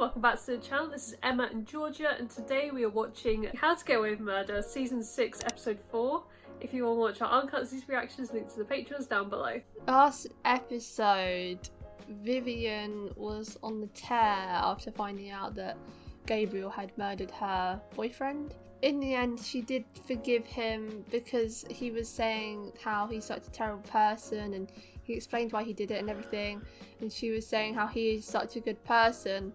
welcome back to the channel. This is Emma and Georgia, and today we are watching How to Get Away with Murder, Season 6, Episode 4. If you want to watch our uncut season reactions, link to the Patreons down below. Last episode, Vivian was on the tear after finding out that Gabriel had murdered her boyfriend. In the end, she did forgive him because he was saying how he's such a terrible person, and he explained why he did it and everything, and she was saying how he is such a good person.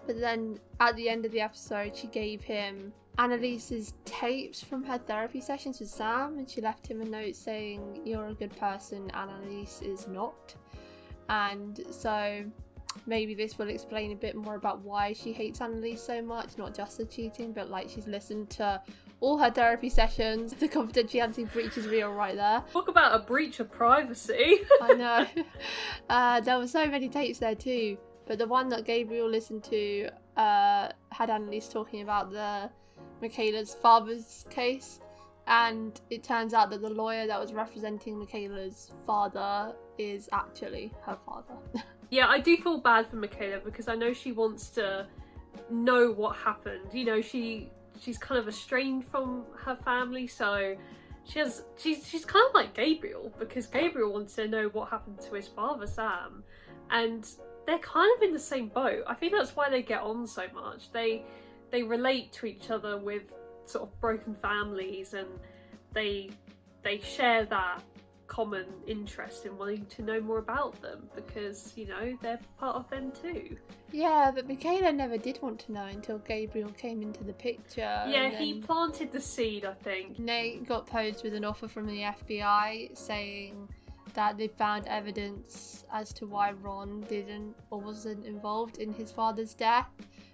But then at the end of the episode, she gave him Annalise's tapes from her therapy sessions with Sam, and she left him a note saying, "You're a good person, Annalise is not." And so maybe this will explain a bit more about why she hates Annalise so much, not just the cheating, but like she's listened to all her therapy sessions. The confidentiality breach is real right there. Talk about a breach of privacy. I know. There were so many tapes there too, but the one that Gabriel listened to had Annalise talking about the Michaela's father's case, and it turns out that the lawyer that was representing Michaela's father is actually her father. Yeah, I do feel bad for Michaela because I know she wants to know what happened. You know, she's kind of estranged from her family, so she's kind of like Gabriel, because Gabriel wants to know what happened to his father, Sam, and they're kind of in the same boat. I think that's why they get on so much. They relate to each other with sort of broken families, and they share that common interest in wanting to know more about them because, you know, they're part of them too. Yeah, but Michaela never did want to know until Gabriel came into the picture. Yeah, he planted the seed, I think. Nate got posed with an offer from the FBI saying that they found evidence as to why Ron didn't or wasn't involved in his father's death,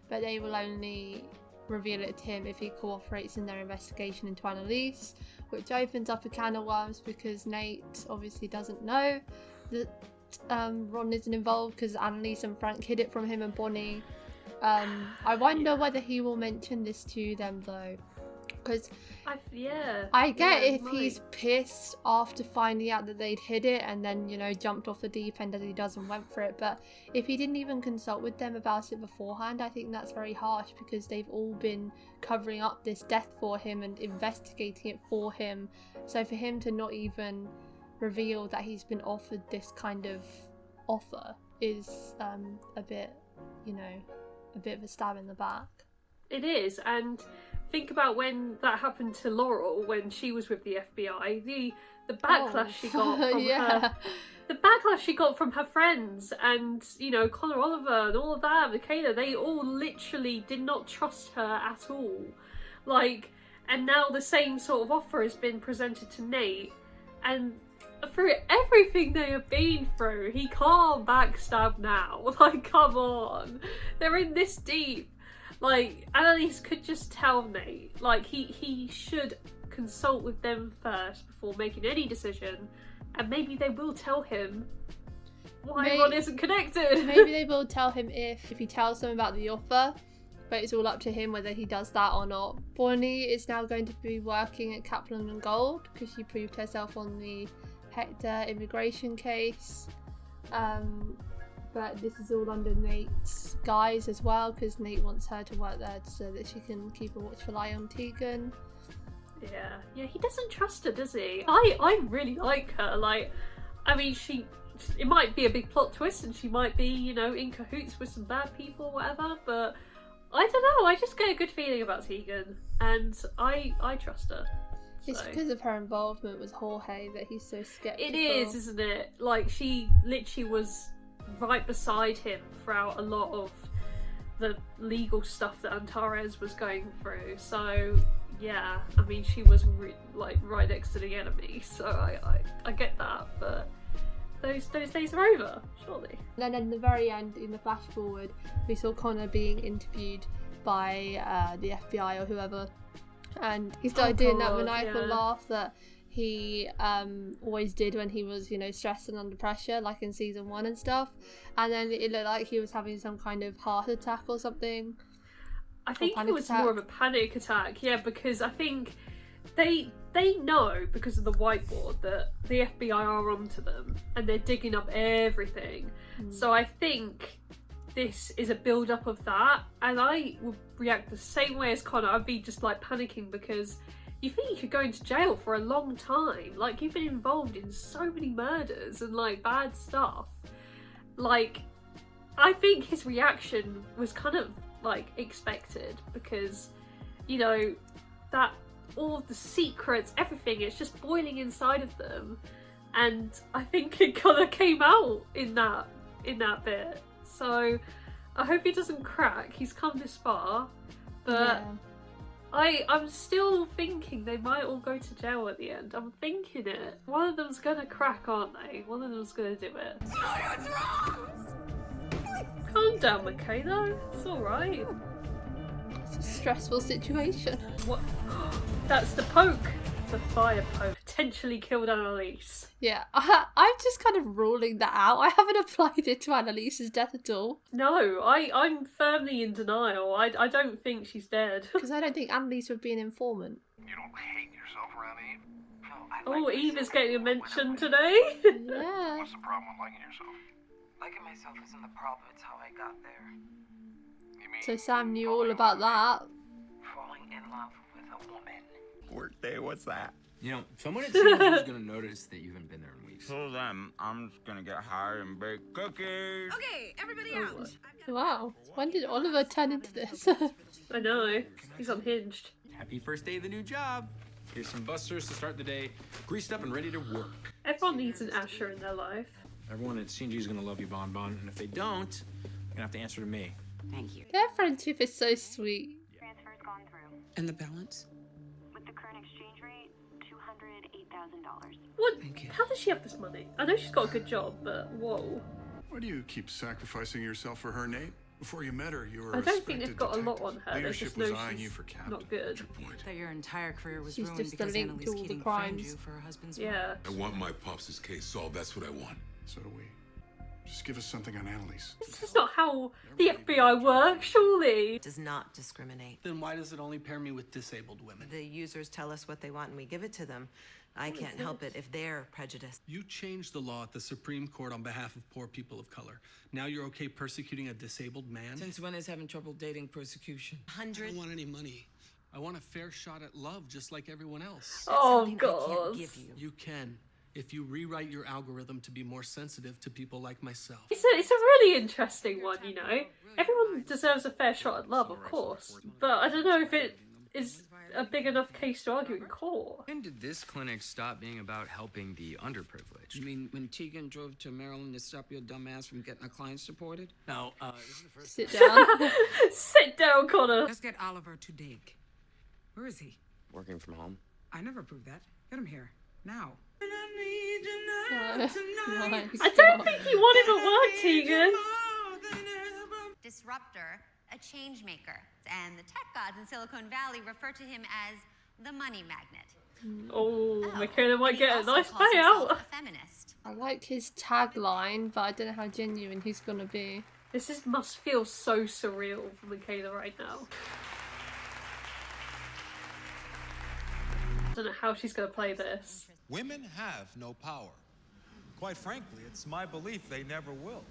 but they will only reveal it to him if he cooperates in their investigation into Annalise, which opens up a can of worms because Nate obviously doesn't know that Ron isn't involved because Annalise and Frank hid it from him and Bonnie. I wonder whether he will mention this to them though, because I get if he's pissed after finding out that they'd hid it and then, you know, jumped off the deep end as he does and went for it, but if he didn't even consult with them about it beforehand, I think that's very harsh because they've all been covering up this death for him and investigating it for him. So for him to not even reveal that he's been offered this kind of offer is a bit, you know, a bit of a stab in the back. It is, and think about when that happened to Laurel when she was with the FBI. The backlash she got from her, the backlash she got from her friends, and, you know, Connor Oliver and all of that, Michaela, they all literally did not trust her at all. Like, and now the same sort of offer has been presented to Nate, and through everything they have been through, he can't backstab now. Like, come on, they're in this deep. Like, Annalise could just tell Nate, like, he should consult with them first before making any decision, and maybe they will tell him why Ron isn't connected. Maybe they will tell him if he tells them about the offer, but it's all up to him whether he does that or not. Bonnie is now going to be working at Kaplan and Gold because she proved herself on the Hector immigration case. But this is all under Nate's guise as well, because Nate wants her to work there so that she can keep a watchful eye on Tegan. Yeah, he doesn't trust her, does he? I really like her. Like, I mean, it might be a big plot twist and she might be, you know, in cahoots with some bad people or whatever, but I don't know, I just get a good feeling about Tegan, and I trust her. It's because of her involvement with Jorge that he's so skeptical. It is, isn't it? Like, she literally was right beside him throughout a lot of the legal stuff that Antares was going through, so yeah, I mean, she was like right next to the enemy, so I get that, but those days are over, surely. And then in the very end, in the flash forward, we saw Connor being interviewed by the FBI or whoever, and he started doing that maniacal laugh that he always did when he was, you know, stressed and under pressure, like in season 1 and stuff, and then it looked like he was having some kind of heart attack or something. I think it was more of a panic attack, yeah, because I think they know, because of the whiteboard, that the FBI are onto them and they're digging up everything. So I think this is a build-up of that, and I would react the same way as Connor. I'd be just like panicking, because you think you could go into jail for a long time. Like, you've been involved in so many murders and like bad stuff. Like, I think his reaction was kind of like expected, because, you know, that all of the secrets, everything, it's just boiling inside of them, and I think it kind of came out in that bit. So I hope he doesn't crack. He's come this far, but yeah. I'm still thinking they might all go to jail at the end. I'm thinking it. One of them's gonna crack, aren't they? One of them's gonna do it. Calm down, Michaela. It's alright. It's a stressful situation. What? That's the poke. The fire poke. Potentially killed Annalise. Yeah, I'm just kind of ruling that out. I haven't applied it to Annalise's death at all. No, I'm firmly in denial. I don't think she's dead. Because I don't think Annalise would be an informant. You don't hate yourself around Eve? Oh, Eve is getting a mention today. Yeah. What's the problem with liking yourself? Liking myself isn't the problem, it's how I got there. You mean So Sam knew all about that. Falling in love with a woman. Workday, what's that? You know, someone at COLIVER is gonna notice that you haven't been there in weeks. So then, I'm just gonna get hired and bake cookies. Okay, everybody out. Wow. When did Oliver turn into this? I know. He's unhinged. Happy first day of the new job. Here's some busters to start the day, greased up and ready to work. Everyone needs an Asher in their life. Everyone at CNG is gonna love you, Bon Bon, and if they don't, you're gonna have to answer to me. Thank you. Their friendship is so sweet. Transfer's gone through. And the balance? With the current exchange rate, $208,000. What? Thank you. How does she have this money? I know she's got a good job, but whoa. Why do you keep sacrificing yourself for her, Nate? Before you met her, you were I a don't think respected they've got a lot detective. on her. They Leadership just know was eyeing you she's for captain. not good. What's your point? That your entire career was She's ruined just a because link Annalise to all the Keating framed crimes. you for her husband's Yeah. I want my pops' case solved. That's what I want. So do we. Just give us something on Annalise. This is not how the FBI works, surely. Does not discriminate. Then why does it only pair me with disabled women? The users tell us what they want and we give it to them. I can't help it if they're prejudiced. You changed the law at the Supreme Court on behalf of poor people of color. Now you're okay persecuting a disabled man? Since when is having trouble dating persecution? I don't want any money. I want a fair shot at love just like everyone else. Oh, Something I God. can't give you. You can, if you rewrite your algorithm to be more sensitive to people like myself. It's a really interesting one, you know. Everyone deserves a fair shot at love, of course. But I don't know if it is a big enough case to argue in court. When did this clinic stop being about helping the underprivileged? You mean when Tegan drove to Maryland to stop your dumb ass from getting a client supported? Now, this is the first Sit down. Sit down, Connor. Let's get Oliver to dig. Where is he? Working from home. I never proved that. Get him here. Now. My I don't think you want him at work, Tegan. Disruptor, a change maker. And the tech gods in Silicon Valley refer to him as the money magnet. Oh, Michaela might He get a also nice calls himself payout. a feminist. I like his tagline, but I don't know how genuine he's gonna be. Must feel so surreal for Michaela right now. I don't know how she's going to play this. Women have no power. Quite frankly, it's my belief they never will.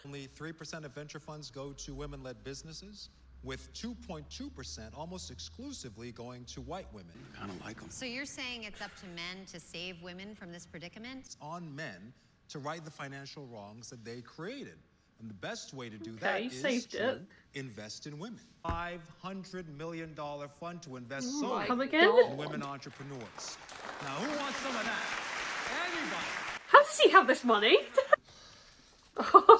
Only 3% of venture funds go to women-led businesses, with 2.2% almost exclusively going to white women. Kind of like them. So you're saying it's up to men to save women from this predicament? It's on men to right the financial wrongs that they created. And the best way to do that is to invest in women. $500 million fund to invest solely in women entrepreneurs. Now, who wants some of that? Anybody. How does he have this money?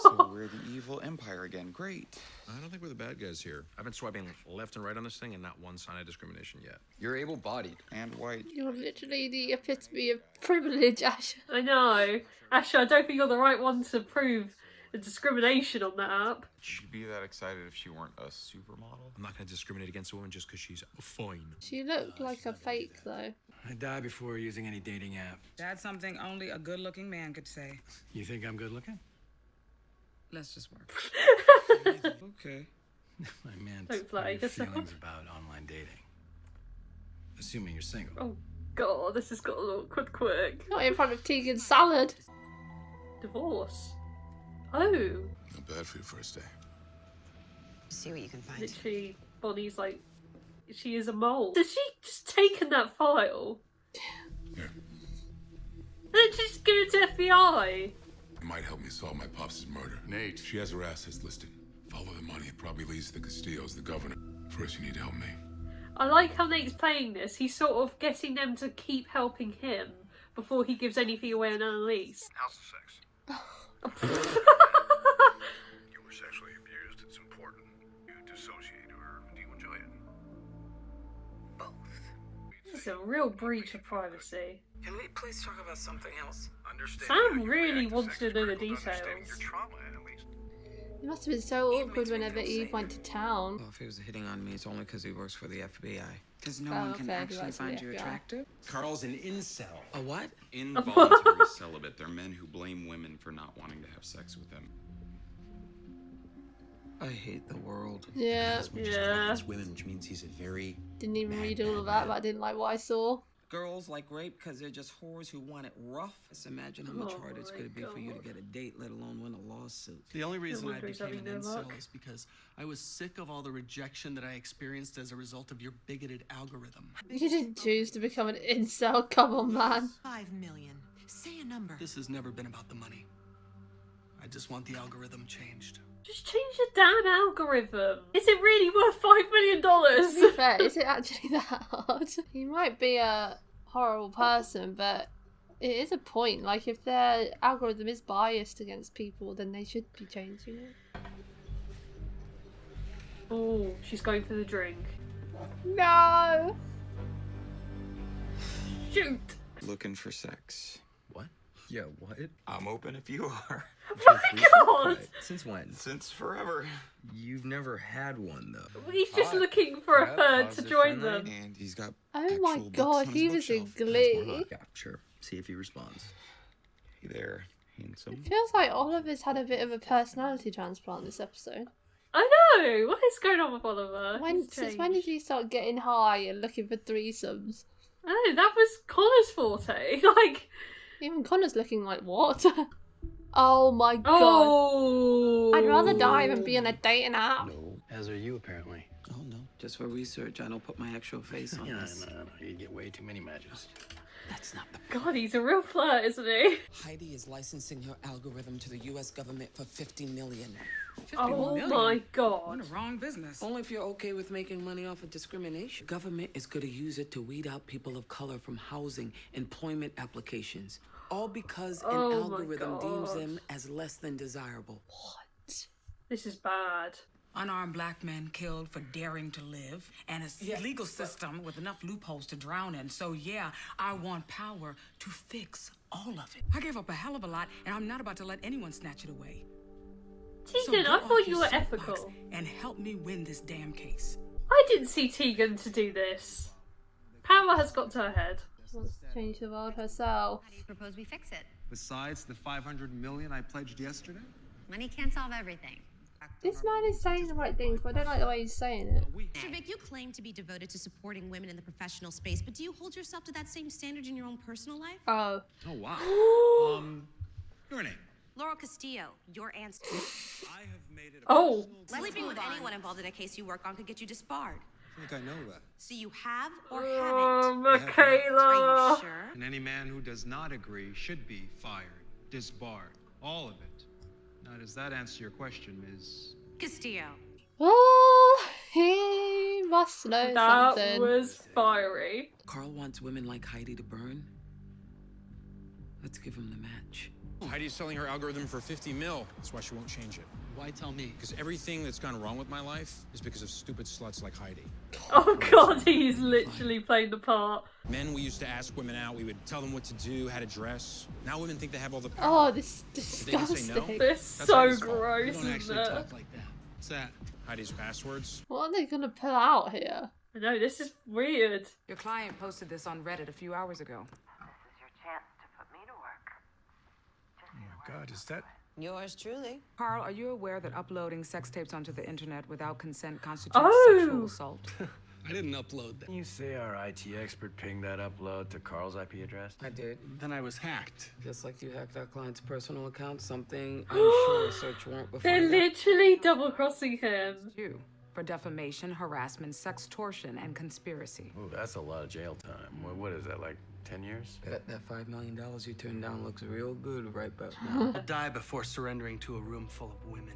So we're the evil empire again. Great. I don't think we're the bad guys here. I've been swiping left and right on this thing and not one sign of discrimination yet. You're able-bodied and white. You're literally the epitome of privilege, Asher. I know. Asher, I don't think you're the right one to prove the discrimination on that app. She'd be that excited if she weren't a supermodel. I'm not going to discriminate against a woman just because she's fine. She looked like a fake, though. I die before using any dating app. That's something only a good-looking man could say. You think I'm good looking? Let's just work. Okay. I meant Don't flatter your yourself. feelings about online dating. Assuming you're single. Oh God, this has got a little quick. Not in front of Tegan's salad. Divorce. Oh. Not bad for your first day. See what you can find. Literally, Bonnie's like, she is a mole. Has she just taken that file? Here. And then just give it to FBI? It might help me solve my pops' murder. Nate. She has her assets listed. Follow the money. It probably leads to the Castillos, the governor. First, you need to help me. I like how Nate's playing this. He's sort of getting them to keep helping him before he gives anything away on Annalise. How's the sex? You were sexually abused. It's important. You dissociate, or do you enjoy it? Both. This is a real breach of privacy. Can we please talk about something else? Sam really wants to know the details. Your trauma, Annalise. It must have been so awkward whenever Eve went to town. Well, if he was hitting on me, it's only because he works for the FBI. Because no Oh, one can okay, he actually works for the find you FBI. attractive. Carl's an incel. A what? Involuntary celibate. They're men who blame women for not wanting to have sex with them. I hate the world. Yeah. Yeah. Women, which means he's a very... Didn't even read all of that, but I didn't like what I saw. Girls like rape because they're just whores who want it rough. Just imagine how much harder it's going to be for you to get a date, let alone win a lawsuit. The only reason I wonder he's became an having no incel luck. is because I was sick of all the rejection that I experienced as a result of your bigoted algorithm. You didn't choose to become an incel, come on, man. 5 million. Say a number. This has never been about the money. I just want the algorithm changed. Just change the damn algorithm. Is it really worth $5 million? To be fair, is it actually that hard? You might be a horrible person, but it is a point. Like, if their algorithm is biased against people, then they should be changing it. Oh, she's going for the drink. No! Shoot! Looking for sex. What? Yeah, what? I'm open if you are. Oh my god! Since when? Since forever. You've never had one, though. He's just looking for a third to join them. And he's got Oh my actual books god, on he his was in bookshelf. Glee. Yeah, sure. See if he responds. Hey there, handsome. It feels like Oliver's had a bit of a personality transplant this episode. I know! What is going on with Oliver? Since when did you start getting high and looking for threesomes? Oh, that was Connor's forte. Like, even Connor's looking like, what? Oh my god. oh! I'd rather die than be on a dating app. No, as are you, apparently. Oh, no. Just for research, I don't put my actual face on this. No. You get way too many matches. That's not the... God, he's a real flirt, isn't he? Heidi is licensing her algorithm to the U.S. government for $50 million. Oh my god. In the wrong business. Only if you're okay with making money off of discrimination. Government is going to use it to weed out people of color from housing, employment applications. All because an algorithm deems them as less than desirable. What? This is bad. Unarmed black men killed for daring to live, and a legal system with enough loopholes to drown in. So yeah, I want power to fix all of it. I gave up a hell of a lot, and I'm not about to let anyone snatch it away. Tegan, I thought you were ethical. And help me win this damn case. I didn't see Tegan to do this. Power has got to her head. She wants to change the world herself. How do you propose we fix it? Besides the 500 million I pledged yesterday? Money can't solve everything. This man is saying the right things, but I don't like the way he's saying it. Mr. Vic, you claim to be devoted to supporting women in the professional space, but do you hold yourself to that same standard in your own personal life? Oh. Oh, wow. Your name? Laurel Castillo, your answer. I have made it Sleeping with anyone involved in a case you work on could get you disbarred. I think I know that. So you have or Oh, haven't? Michaela. Are you sure? And any man who does not agree should be fired, disbarred, all of it. Now, does that answer your question, Ms. Castillo. Oh, he must know That something. was fiery. Carl wants women like Heidi to burn. Let's give him the match. Heidi's selling her algorithm for 50 mil. That's why she won't change it. Why tell me? Because everything that's gone wrong with my life is because of stupid sluts like Heidi. Oh god, he's literally playing the part. Men, we used to ask women out. We would tell them what to do, how to dress. Now women think they have all the power. Oh, this is They can say disgusting. no. It's That's so Heidi's fault. gross, You don't isn't actually it? talk like that. What's that? Heidi's passwords. What are they gonna pull out here? I know, this is weird. Your client posted this on Reddit a few hours ago. Oh my God, is that... Yours truly. Carl, are you aware that uploading sex tapes onto the internet without consent constitutes sexual assault? I didn't upload that. Can you say our IT expert pinged that upload to Carl's IP address? I did. Then I was hacked. Just like you hacked our client's personal account, something I'm sure a search warrant before. They're literally double-crossing him. You for defamation, harassment, sextortion, and conspiracy. Ooh, that's a lot of jail time. What is that, like 10 years? That $5 million you turned down looks real good right about now. I'll die before surrendering to a room full of women.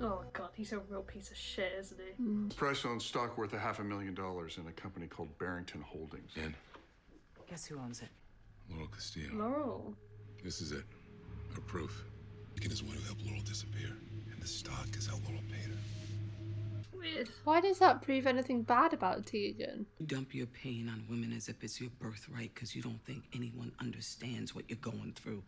Oh god, he's a real piece of shit, isn't he? Price on stock worth $500,000 in a company called Barrington Holdings. And Guess who owns it? Laurel Castillo. Laurel. This is it. Her proof. Tegan is the one who helped Laurel disappear. And the stock is how Laurel paid her. Weird. Why does that prove anything bad about Tegan? You dump your pain on women as if it's your birthright because you don't think anyone understands what you're going through.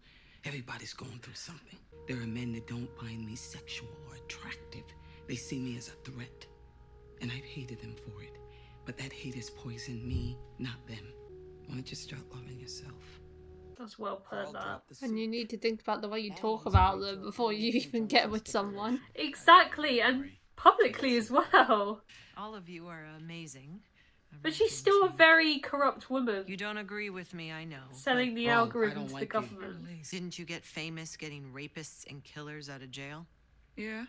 Everybody's going through something. There are men that don't find me sexual or attractive. They see me as a threat. And I've hated them for it. But that hate has poisoned me, not them. Why don't you start loving yourself? That's well put, that. And you need to think about the way you talk about them before you even get with someone. Exactly, and publicly as well. All of you are amazing. But she's still a very corrupt woman. You don't agree with me, I know. Selling the algorithm to the government. Didn't you get famous getting rapists and killers out of jail? Yeah,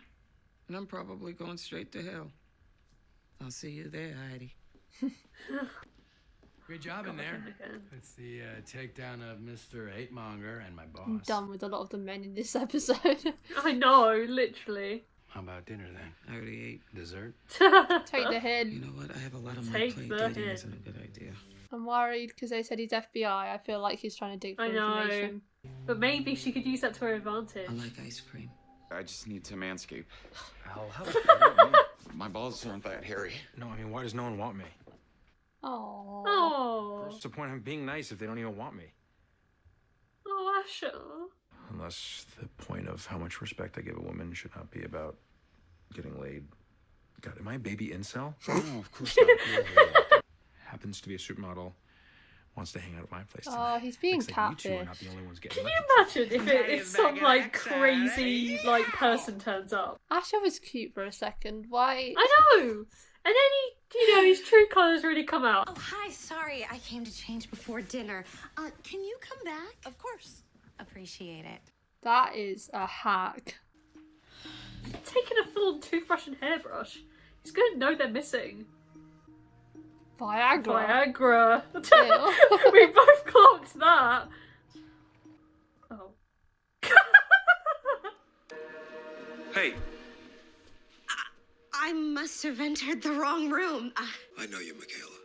and I'm probably going straight to hell. I'll see you there, Heidi. Great job in there. It's the takedown of Mr. Hatemonger and my boss. I'm done with a lot of the men in this episode. I know, literally. How about dinner then? I already ate. Dessert? Take the head. You know what? I have a lot on my plate. Dating isn't a good idea. I'm worried because they said he's FBI. I feel like he's trying to dig for information. But maybe she could use that to her advantage. I like ice cream. I just need to manscape. I'll help you. My balls aren't that hairy. No, I mean, why does no one want me? Oh. What's the point of being nice if they don't even want me? Oh, Asher. Unless the point of how much respect I give a woman should not be about getting laid. God, am I a baby incel? No, of course not. Happens to be a supermodel. Wants to hang out at my place tonight. Oh, he's being catfish. You two are catfished. not the only ones getting Can you imagine if some like crazy like person turns up? Asher was cute for a second. Why? I know. And then his true colours really come out. Oh, hi. Sorry, I came to change before dinner. Can you come back? Of course. Appreciate it. That is a hack. Taking a full-on toothbrush and hairbrush. He's gonna know they're missing. Viagra. We both clocked that. Oh. Hey. I must have entered the wrong room. I know you, Michaela.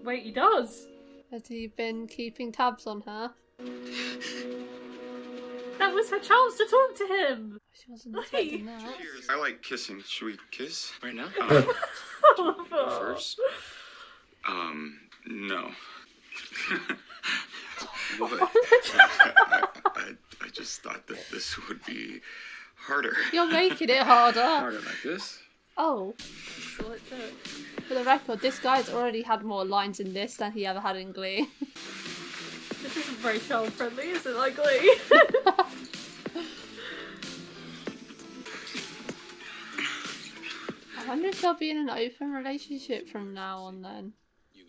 Wait, he does. Has he been keeping tabs on her? That was her chance to talk to him. She wasn't expecting that. I like kissing. Should we kiss? Right now? First? No. What? I just thought that this would be harder. You're making it harder. Harder like this? Oh. For the record, this guy's already had more lines in this than he ever had in Glee. This isn't very child friendly, is it, like Glee? I wonder if they'll be in an open relationship from now on then.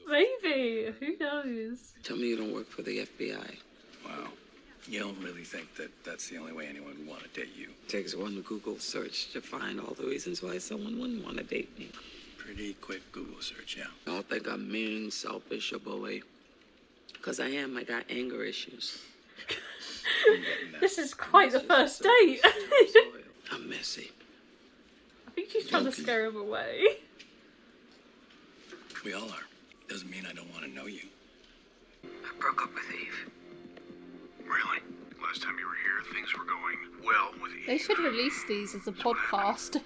Maybe. Who knows? Tell me you don't work for the FBI. Wow. You don't really think that that's the only way anyone would want to date you? Takes one Google search to find all the reasons why someone wouldn't want to date me. Pretty quick Google search, yeah. I don't think I'm mean, selfish, or bully. Because I am. I got anger issues. This is quite the first date. I'm messy. I think she's trying to scare him away. We all are. Doesn't mean I don't want to know you. I broke up with Eve. Really? Last time you were here, things were going well with Eve. They should release these as a podcast.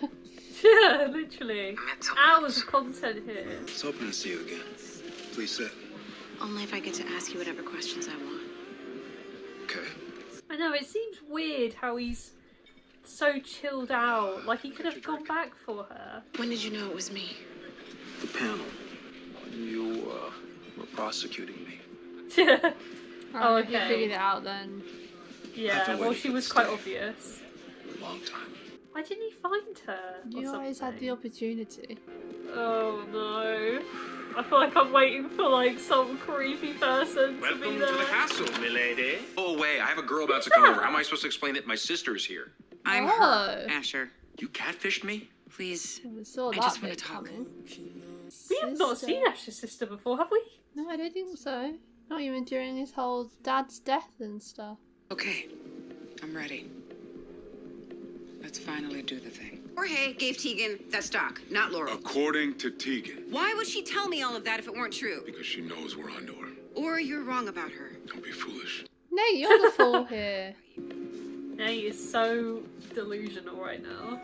Yeah, literally. Hours of content here. It's hoping to see you again. Please sit. Only if I get to ask you whatever questions I want. Okay. I know, it seems weird how he's so chilled out. Like, he could have gone back for her. When did you know it was me? The panel. You were prosecuting me. Yeah. Oh, okay. You figured it out then. Yeah, well, she was quite obvious. A long time. Why didn't he find her? You always had the opportunity. Oh no. I feel like I'm waiting for like some creepy person to be there. Welcome to the castle, milady. Go away. I have a girl about to come over. How am I supposed to explain that my sister is here? I'm her, Asher. You catfished me? Please. I just want to talk. We have not seen Ash's sister before, have we? No, I don't think so. Not even during his whole dad's death and stuff. Okay, I'm ready. Let's finally do the thing. Jorge gave Tegan that stock, not Laurel. According to Tegan. Why would she tell me all of that if it weren't true? Because she knows we're onto her. Or you're wrong about her. Don't be foolish. Nate, you're the fool here. Nate is so delusional right now.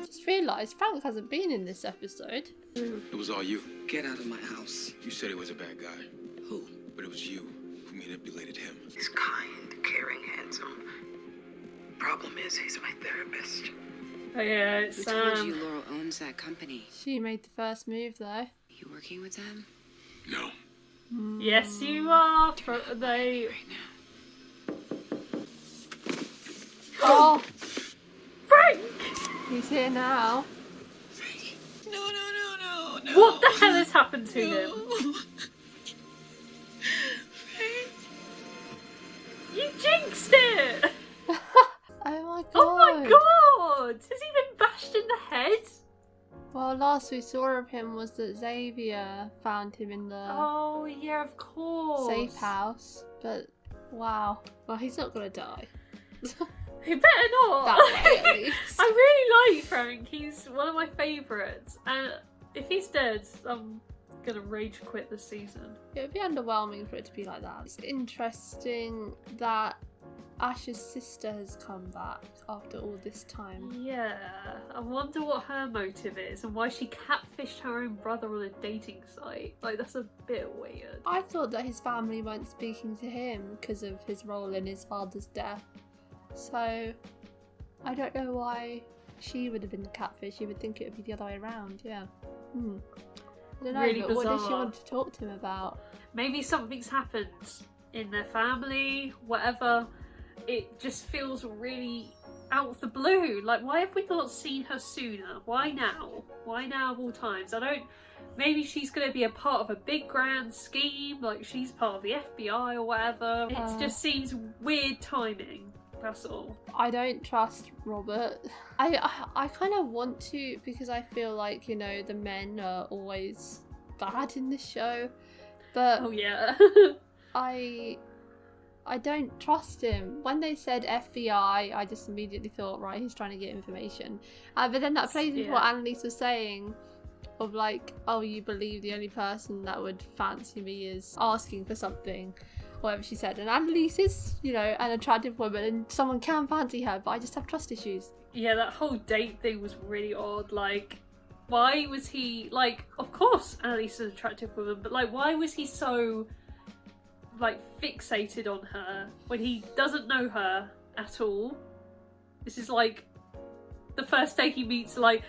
Just realised Frank hasn't been in this episode. It was all you. Get out of my house. You said he was a bad guy. Who? But it was you who manipulated him. He's kind, caring, handsome. Problem is, he's my therapist. Oh yeah, it's Who told you Laurel owns that company? She made the first move though. You working with them? No. Yes, you are. They. Right now. Oh, Frank! he's here now. No. What the hell has happened to him? You jinxed it! Oh my god. Oh my god! Has he been bashed in the head? Well, last we saw of him was that Xavier found him in the Oh yeah, of course. safe house. But wow. Well, he's not gonna die. He better not. That way, at least. I really like Frank. He's one of my favourites. And if he's dead, I'm gonna rage quit this season. It would be underwhelming for it to be like that. It's interesting that Ash's sister has come back after all this time. Yeah, I wonder what her motive is and why she catfished her own brother on a dating site. Like, that's a bit weird. I thought that his family weren't speaking to him because of his role in his father's death. So, I don't know why she would have been the catfish. You would think it would be the other way around, yeah. I don't know, Really but what does she bizarre. want to talk to him about? Maybe something's happened in their family, whatever. It just feels really out of the blue. Like, why have we not seen her sooner? Why now? Why now of all times? I don't... Maybe she's going to be a part of a big grand scheme, like she's part of the FBI or whatever. It just seems weird timing. That's all. I don't trust Robert. I kind of want to, because I feel like, you know, the men are always bad in this show. But oh yeah. I don't trust him. When they said FBI, I just immediately thought, right, he's trying to get information. But then that plays into what Annalise was saying, of like, oh, you believe the only person that would fancy me is asking for something, whatever she said. And Annalise is, you know, an attractive woman and someone can fancy her, but I just have trust issues. Yeah, that whole date thing was really odd. Like, why was he, like, of course Annalise is an attractive woman, but like, why was he so, like, fixated on her when he doesn't know her at all? This is like the first day he meets, like,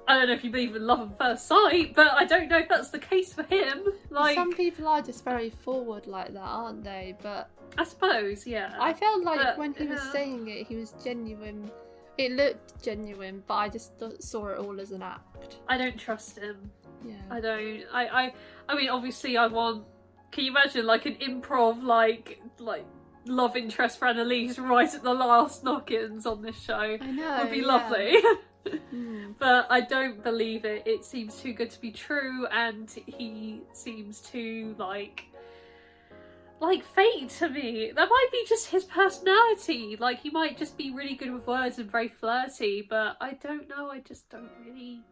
I don't know if you believe in love at first sight, but I don't know if that's the case for him. Like, some people are just very forward like that, aren't they? But I suppose, yeah. I felt like when he was saying it, he was genuine. It looked genuine, but I just saw it all as an act. I don't trust him. Yeah. I don't. I mean, obviously, I want. Can you imagine, like, an improv, like love interest for Annalise right at the last knock-ins on this show? I know. Would be lovely. But I don't believe it. It seems too good to be true, and he seems too like fate to me. That might be just his personality. Like, he might just be really good with words and very flirty, but I don't know. I just don't really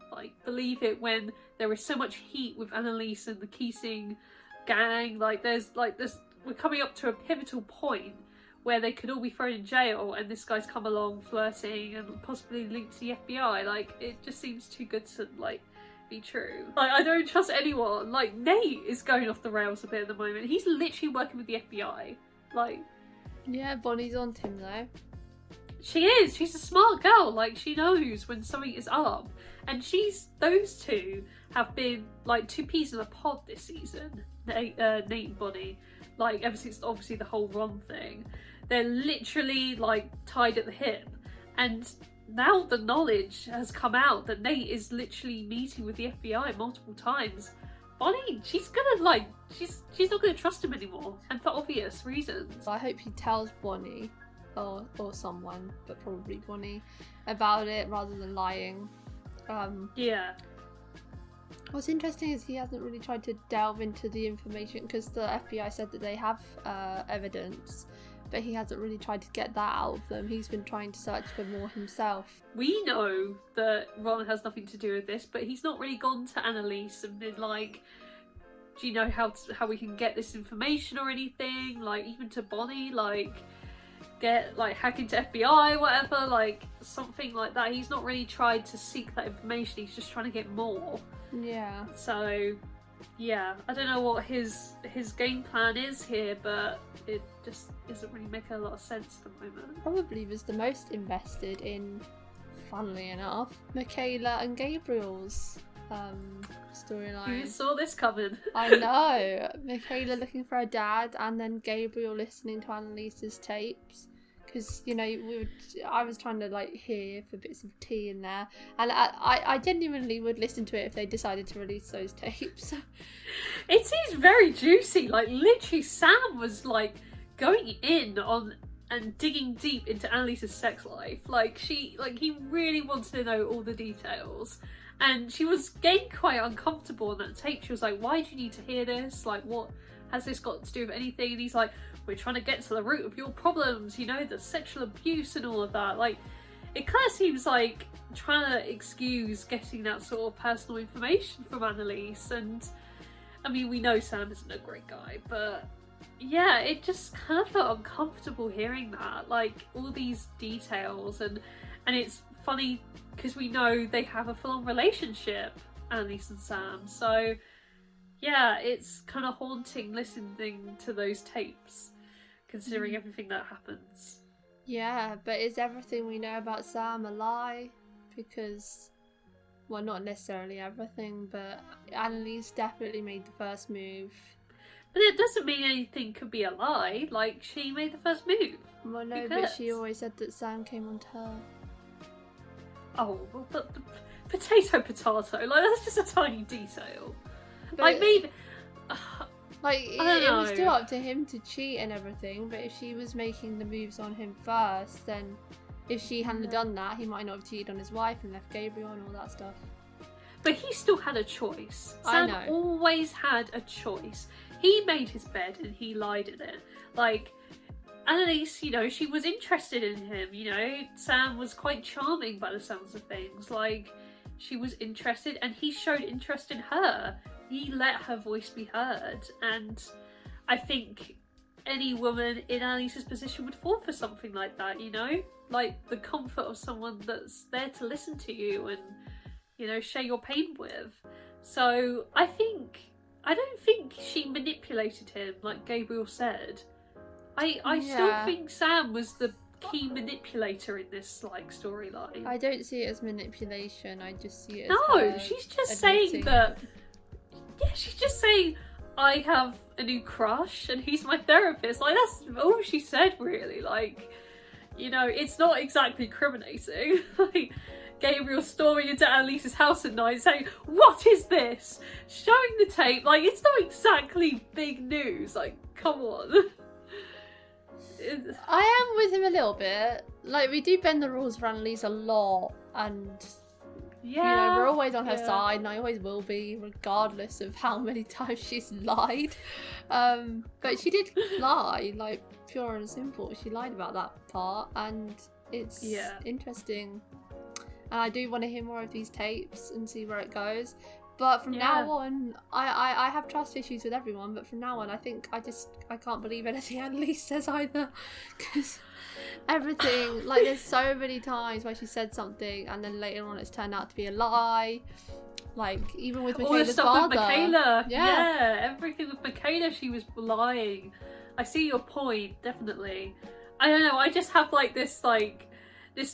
believe it when there is so much heat with Annalise and the Keating gang. Like, there's we're coming up to a pivotal point where they could all be thrown in jail, and this guy's come along flirting and possibly linked to the FBI. Like, it just seems too good to, like, be true. Like, I don't trust anyone. Like, Nate is going off the rails a bit at the moment. He's literally working with the FBI. Like... Yeah, Bonnie's on him, though. She is. She's a smart girl. Like, she knows when something is up. And those two have been, like, two peas in a pod this season. Nate and Bonnie. Like, ever since, obviously, the whole Ron thing. They're literally, like, tied at the hip. And now the knowledge has come out that Nate is literally meeting with the FBI multiple times, Bonnie, she's gonna like, she's not gonna trust him anymore, and for obvious reasons. I hope he tells Bonnie, or someone, but probably Bonnie, about it rather than lying. Yeah. What's interesting is he hasn't really tried to delve into the information, because the FBI said that they have evidence, but he hasn't really tried to get that out of them. He's been trying to search for more himself. We know that Ron has nothing to do with this, but he's not really gone to Annalise and been like, do you know how we can get this information or anything? Like, even to Bonnie, like, get, like, hack into FBI, whatever, like, something like that. He's not really tried to seek that information, he's just trying to get more. Yeah. So, yeah, I don't know what his game plan is here, but it just isn't really making a lot of sense at the moment. Probably was the most invested in, funnily enough, Michaela and Gabriel's storyline. Who saw this coming? I know. Michaela looking for her dad, and then Gabriel listening to Annalise's tapes. Because, you know, I was trying to, like, hear for bits of tea in there. And I genuinely would listen to it if they decided to release those tapes. It seems very juicy. Like, literally, Sam was, like, going in on and digging deep into Annalise's sex life. Like, he really wanted to know all the details. And she was getting quite uncomfortable on that tape. She was like, why do you need to hear this? Like, what has this got to do with anything? And he's like, we're trying to get to the root of your problems, you know, the sexual abuse and all of that. Like, it kind of seems like trying to excuse getting that sort of personal information from Annalise. And I mean, we know Sam isn't a great guy, but yeah, it just kind of felt uncomfortable hearing that, like, all these details. And it's funny because we know they have a full-on relationship, Annalise and Sam, so yeah, it's kind of haunting listening to those tapes, considering everything that happens. Yeah, but is everything we know about Sam a lie? Because, well, not necessarily everything, but Annalise definitely made the first move. But it doesn't mean anything could be a lie. Like, she made the first move. Well, no, but she always said that Sam came on to her. Oh, well, but potato. Like, that's just a tiny detail. But, like, maybe... Like, it was still up to him to cheat and everything, but if she was making the moves on him first, then if she hadn't done that, he might not have cheated on his wife and left Gabriel and all that stuff. But he still had a choice. I Sam know. always had a choice. He made his bed and he lied in it. Like, Annalise, you know, she was interested in him, you know. Sam was quite charming by the sounds of things. Like, she was interested and he showed interest in her. He let her voice be heard. And I think any woman in Annalise's position would fall for something like that, you know? Like, the comfort of someone that's there to listen to you and, you know, share your pain with. So I don't think she manipulated him like Gabriel said. I still think Sam was the key manipulator in this, like, storyline. I don't see it as manipulation, I just see it as no, she's just saying that. Yeah, she's just saying, I have a new crush and he's my therapist. Like, that's all she said, really. Like, you know, it's not exactly incriminating. Like, Gabriel storming into Annalise's house at night saying, what is this? Showing the tape, like, it's not exactly big news. Like, come on. I am with him a little bit. Like, we do bend the rules for Annalise a lot, and you know, we're always on her side, and I always will be, regardless of how many times she's lied. But she did lie, like, pure and simple. She lied about that part, and it's interesting. And I do want to hear more of these tapes and see where it goes. But from now on, I have trust issues with everyone, but from now on, I think I can't believe anything Annalise says either. Because everything, like, there's so many times where she said something and then later on it's turned out to be a lie. Like, even with Michaela's all the stuff father. with Michaela. Yeah, everything with Michaela, she was lying. I see your point, definitely. I don't know, I just have, like, this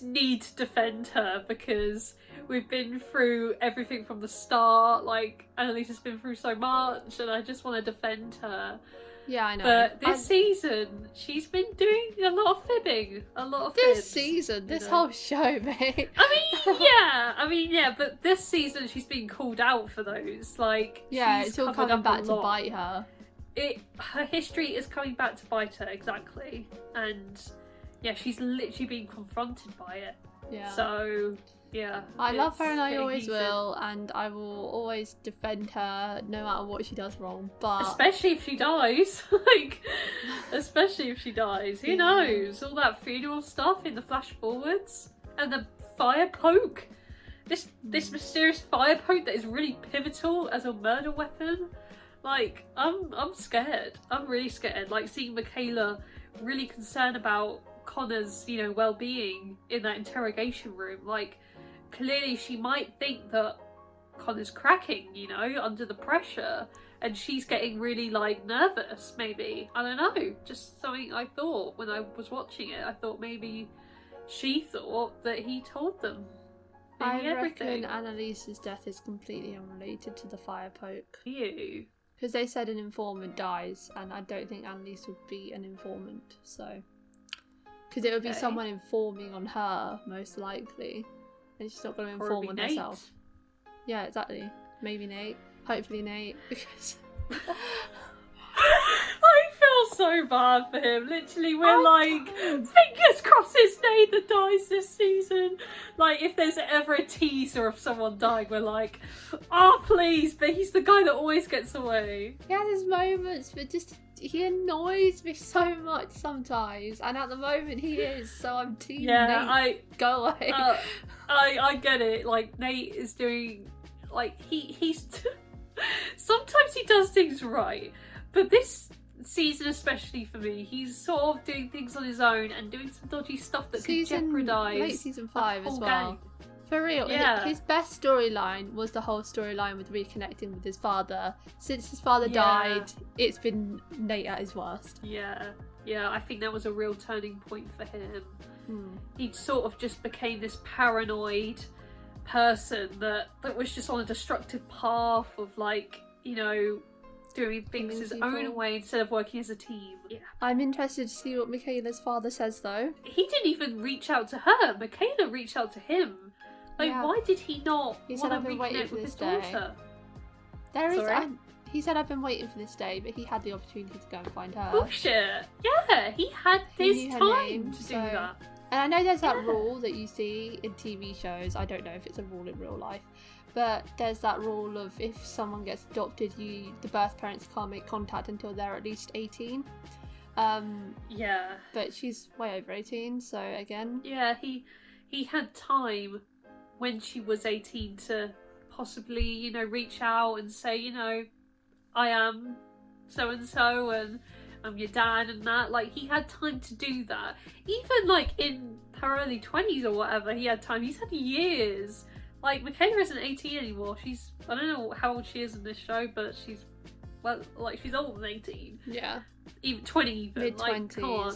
need to defend her because we've been through everything from the start. Like, Annalise has been through so much and I just want to defend her. Yeah, I know. But this season, she's been doing a lot of fibbing. This whole show, mate. I mean, yeah, but this season she's been called out for those. Like, yeah, she's it's all covered coming up back a to lot. bite her. Her history is coming back to bite her, exactly. And yeah, she's literally being confronted by it. Yeah. So yeah, I love her and I getting always heated. will, and I will always defend her no matter what she does wrong. But especially if she dies, like, especially if she dies, who knows? All that funeral stuff in the flash forwards and the fire poke. This mysterious fire poke that is really pivotal as a murder weapon. Like, I'm scared. I'm really scared. Like, seeing Michaela really concerned about Connor's, you know, well-being in that interrogation room. Like, clearly she might think that Connor's cracking, you know, under the pressure, and she's getting really, like, nervous, maybe. I don't know. Just something I thought when I was watching it. I thought maybe she thought that he told them. I everything. reckon Annalise's death is completely unrelated to the fire poke. You. Because they said an informant dies, and I don't think Annalise would be an informant, so... Because it would be someone informing on her, most likely. And she's not going to inform on herself. Yeah, exactly. Maybe Nate. Hopefully Nate, because... I feel so bad for him. Literally, we're like, fingers crossed it's Nate that dies this season. Like, if there's ever a teaser of someone dying, we're like, oh, please. But he's the guy that always gets away. He has his moments, but just... He annoys me so much sometimes, and at the moment he is, so I'm team Nate. Go away. I get it. Like, Nate is doing, like, he's sometimes he does things right, but this season, especially for me, he's sort of doing things on his own and doing some dodgy stuff that could jeopardise late season 5 as well. game. For real, Yeah. his best storyline was the whole storyline with reconnecting with his father. Since his father died, it's been Nate at his worst. Yeah, I think that was a real turning point for him. He sort of just became this paranoid person that was just on a destructive path of, like, you know, doing things his own way instead of working as a team. Yeah. I'm interested to see what Michaela's father says, though. He didn't even reach out to her. Michaela reached out to him. Like, why did he not He said, want I've to been waiting reconnect for with this his day. daughter? He said, I've been waiting for this day, but he had the opportunity to go and find her. Bullshit. Yeah, he had his knew her time name, to do so- that. And I know there's that rule that you see in TV shows. I don't know if it's a rule in real life, but there's that rule of if someone gets adopted, the birth parents can't make contact until they're at least 18. Yeah. But she's way over 18, so again. Yeah, he had time when she was 18 to possibly, you know, reach out and say, you know, I am so-and-so and I'm your dad and that. Like, he had time to do that. Even, like, in her early 20s or whatever, he had time. He's had years. Like, Michaela isn't 18 anymore. She's, I don't know how old she is in this show, but she's, well, like, she's older than 18. Yeah. Even 20 even. Mid-20s. Like, come on.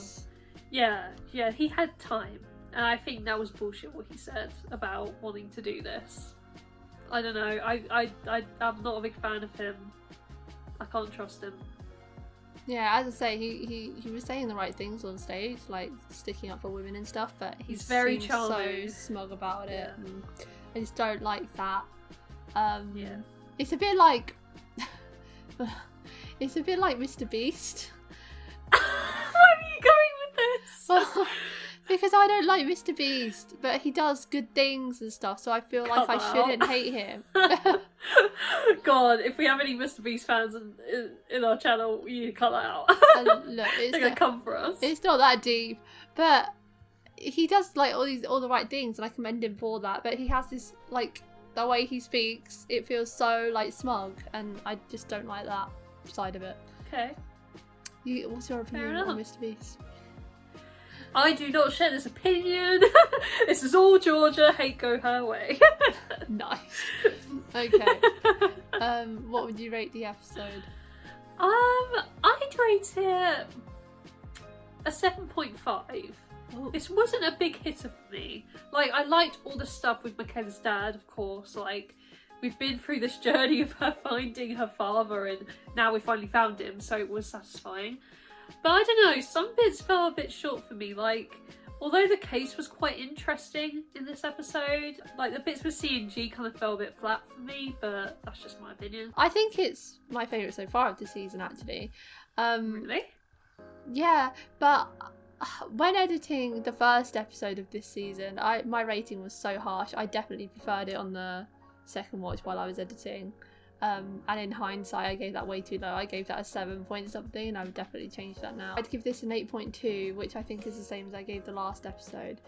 Yeah, he had time. And I think that was bullshit what he said about wanting to do this. I don't know. I'm not a big fan of him. I can't trust him. Yeah, as I say, he was saying the right things on stage, like sticking up for women and stuff, but He's very seems charming. so smug about it. And I just don't like that. Yeah. It's a bit like Mr. Beast. Where are you going with this? Because I don't like Mr. Beast, but he does good things and stuff, so I feel like I shouldn't hate him. God, if we have any Mr. Beast fans in our channel, you cut that out. Look, They're gonna come for us. It's not that deep, but he does like all the right things, and I commend him for that. But he has this, like, the way he speaks, it feels so like smug, and I just don't like that side of it. Okay. What's your opinion on Mr. Beast? I do not share this opinion. This is all Georgia. Hate go her way. Nice. Okay. What would you rate the episode? I'd rate it a 7.5. This wasn't a big hitter for me. Like, I liked all the stuff with Michaela's dad, of course, like we've been through this journey of her finding her father, and now we finally found him, so it was satisfying. But I don't know, some bits fell a bit short for me. Like, although the case was quite interesting in this episode, like the bits with C&G kind of fell a bit flat for me, but that's just my opinion. I think it's my favourite so far of the season, actually. Really? Yeah, but when editing the first episode of this season, my rating was so harsh. I definitely preferred it on the second watch while I was editing. And in hindsight, I gave that way too low. I gave that a 7 point something, and I would definitely change that now. I'd give this an 8.2, which I think is the same as I gave the last episode.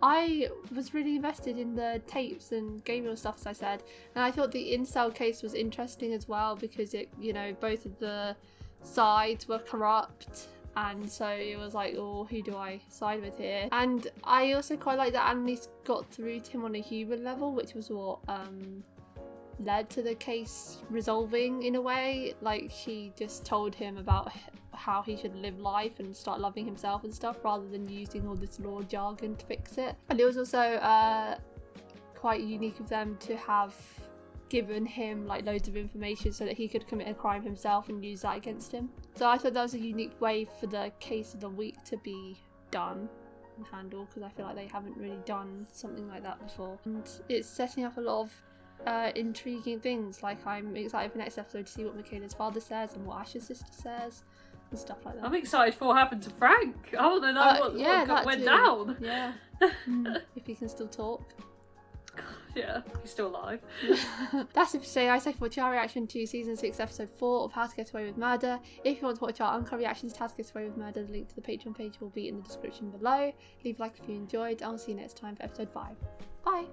I was really invested in the tapes and Gabriel stuff, as I said, and I thought the incel case was interesting as well because it, you know, both of the sides were corrupt. And so it was like, oh, who do I side with here? And I also quite like that Annalise got through to him on a human level, which was what led to the case resolving in a way. Like, she just told him about how he should live life and start loving himself and stuff, rather than using all this law jargon to fix it. And it was also quite unique of them to have given him like loads of information so that he could commit a crime himself and use that against him. So I thought that was a unique way for the case of the week to be done and handled, because I feel like they haven't really done something like that before. And it's setting up a lot of intriguing things. Like, I'm excited for next episode to see what Michaela's father says and what Ash's sister says and stuff like that. I'm excited for what happened to Frank. I want to know what went down. Yeah. If he can still talk. Yeah, he's still alive. That's it for today. I say for our reaction to season 6 episode 4 of How to Get Away with Murder. If you want to watch our uncut reactions to How to Get Away with Murder, the link to the Patreon page will be in the description below. Leave a like if you enjoyed. I'll see you next time for episode 5. Bye.